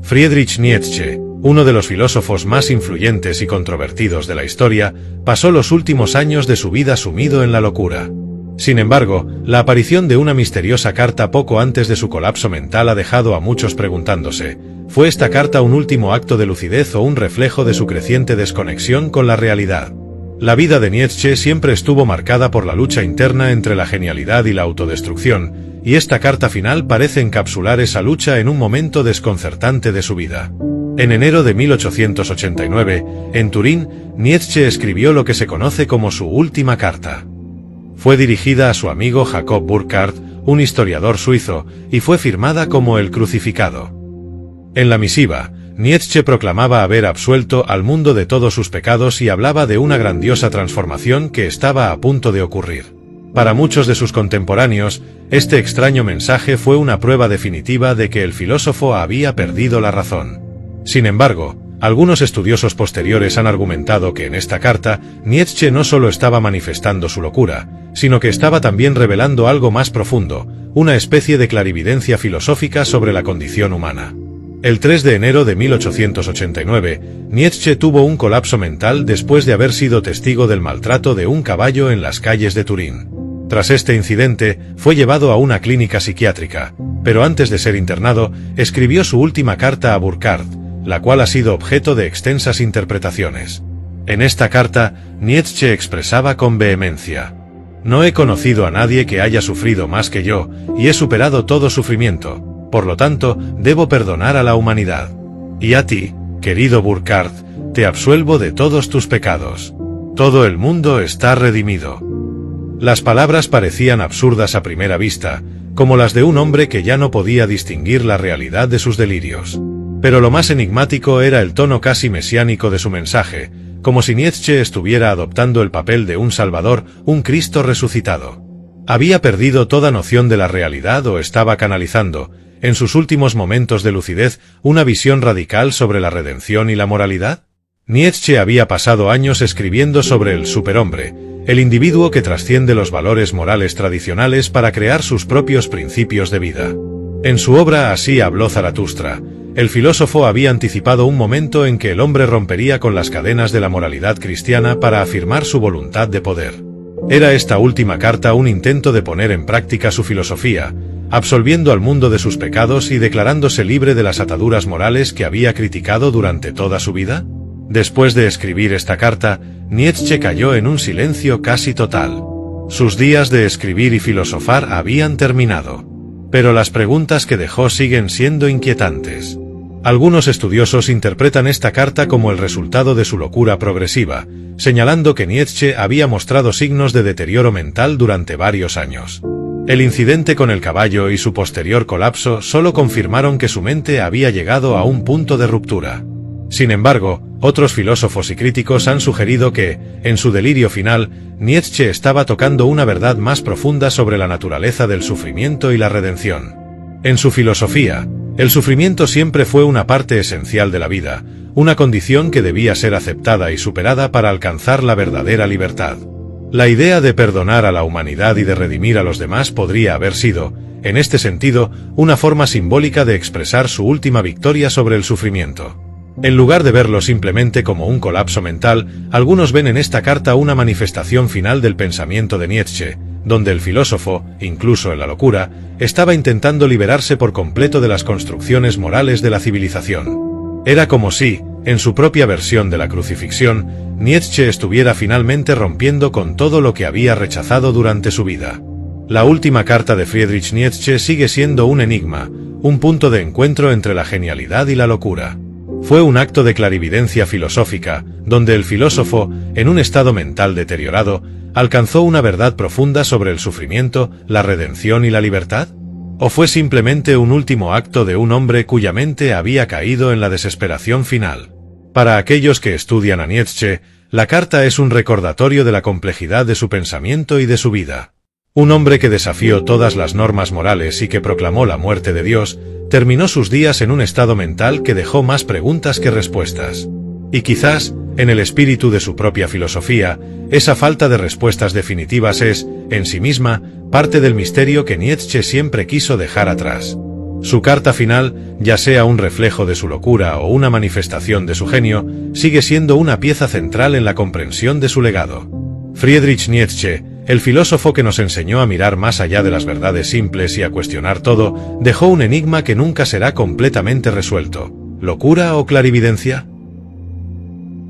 Friedrich Nietzsche, uno de los filósofos más influyentes y controvertidos de la historia, pasó los últimos años de su vida sumido en la locura. Sin embargo, la aparición de una misteriosa carta poco antes de su colapso mental ha dejado a muchos preguntándose, ¿fue esta carta un último acto de lucidez o un reflejo de su creciente desconexión con la realidad? La vida de Nietzsche siempre estuvo marcada por la lucha interna entre la genialidad y la autodestrucción, y esta carta final parece encapsular esa lucha en un momento desconcertante de su vida. En enero de 1889, en Turín, Nietzsche escribió lo que se conoce como su última carta. Fue dirigida a su amigo Jacob Burckhardt, un historiador suizo, y fue firmada como el crucificado. En la misiva, Nietzsche proclamaba haber absuelto al mundo de todos sus pecados y hablaba de una grandiosa transformación que estaba a punto de ocurrir. Para muchos de sus contemporáneos, este extraño mensaje fue una prueba definitiva de que el filósofo había perdido la razón. Sin embargo, algunos estudiosos posteriores han argumentado que en esta carta, Nietzsche no solo estaba manifestando su locura, sino que estaba también revelando algo más profundo, una especie de clarividencia filosófica sobre la condición humana. El 3 de enero de 1889, Nietzsche tuvo un colapso mental después de haber sido testigo del maltrato de un caballo en las calles de Turín. Tras este incidente, fue llevado a una clínica psiquiátrica, pero antes de ser internado, escribió su última carta a Burckhardt, la cual ha sido objeto de extensas interpretaciones. En esta carta, Nietzsche expresaba con vehemencia: «No he conocido a nadie que haya sufrido más que yo, y he superado todo sufrimiento. Por lo tanto, debo perdonar a la humanidad. Y a ti, querido Burckhardt, te absuelvo de todos tus pecados. Todo el mundo está redimido». Las palabras parecían absurdas a primera vista, como las de un hombre que ya no podía distinguir la realidad de sus delirios. Pero lo más enigmático era el tono casi mesiánico de su mensaje, como si Nietzsche estuviera adoptando el papel de un Salvador, un Cristo resucitado. ¿Había perdido toda noción de la realidad o estaba canalizando, en sus últimos momentos de lucidez, una visión radical sobre la redención y la moralidad? Nietzsche había pasado años escribiendo sobre el superhombre, el individuo que trasciende los valores morales tradicionales para crear sus propios principios de vida. En su obra Así habló Zaratustra, el filósofo había anticipado un momento en que el hombre rompería con las cadenas de la moralidad cristiana para afirmar su voluntad de poder. Era esta última carta un intento de poner en práctica su filosofía, absolviendo al mundo de sus pecados y declarándose libre de las ataduras morales que había criticado durante toda su vida? Después de escribir esta carta, Nietzsche cayó en un silencio casi total. Sus días de escribir y filosofar habían terminado. Pero las preguntas que dejó siguen siendo inquietantes. Algunos estudiosos interpretan esta carta como el resultado de su locura progresiva, señalando que Nietzsche había mostrado signos de deterioro mental durante varios años. El incidente con el caballo y su posterior colapso solo confirmaron que su mente había llegado a un punto de ruptura. Sin embargo, otros filósofos y críticos han sugerido que, en su delirio final, Nietzsche estaba tocando una verdad más profunda sobre la naturaleza del sufrimiento y la redención. En su filosofía, el sufrimiento siempre fue una parte esencial de la vida, una condición que debía ser aceptada y superada para alcanzar la verdadera libertad. La idea de perdonar a la humanidad y de redimir a los demás podría haber sido, en este sentido, una forma simbólica de expresar su última victoria sobre el sufrimiento. En lugar de verlo simplemente como un colapso mental, algunos ven en esta carta una manifestación final del pensamiento de Nietzsche, donde el filósofo, incluso en la locura, estaba intentando liberarse por completo de las construcciones morales de la civilización. Era como si, en su propia versión de la crucifixión, Nietzsche estuviera finalmente rompiendo con todo lo que había rechazado durante su vida. La última carta de Friedrich Nietzsche sigue siendo un enigma, un punto de encuentro entre la genialidad y la locura. Fue un acto de clarividencia filosófica, donde el filósofo, en un estado mental deteriorado, alcanzó una verdad profunda sobre el sufrimiento, la redención y la libertad? ¿O fue simplemente un último acto de un hombre cuya mente había caído en la desesperación final? Para aquellos que estudian a Nietzsche, la carta es un recordatorio de la complejidad de su pensamiento y de su vida. Un hombre que desafió todas las normas morales y que proclamó la muerte de Dios, terminó sus días en un estado mental que dejó más preguntas que respuestas. Y quizás, en el espíritu de su propia filosofía, esa falta de respuestas definitivas es, en sí misma, parte del misterio que Nietzsche siempre quiso dejar atrás. Su carta final, ya sea un reflejo de su locura o una manifestación de su genio, sigue siendo una pieza central en la comprensión de su legado. Friedrich Nietzsche, el filósofo que nos enseñó a mirar más allá de las verdades simples y a cuestionar todo, dejó un enigma que nunca será completamente resuelto. ¿Locura o clarividencia?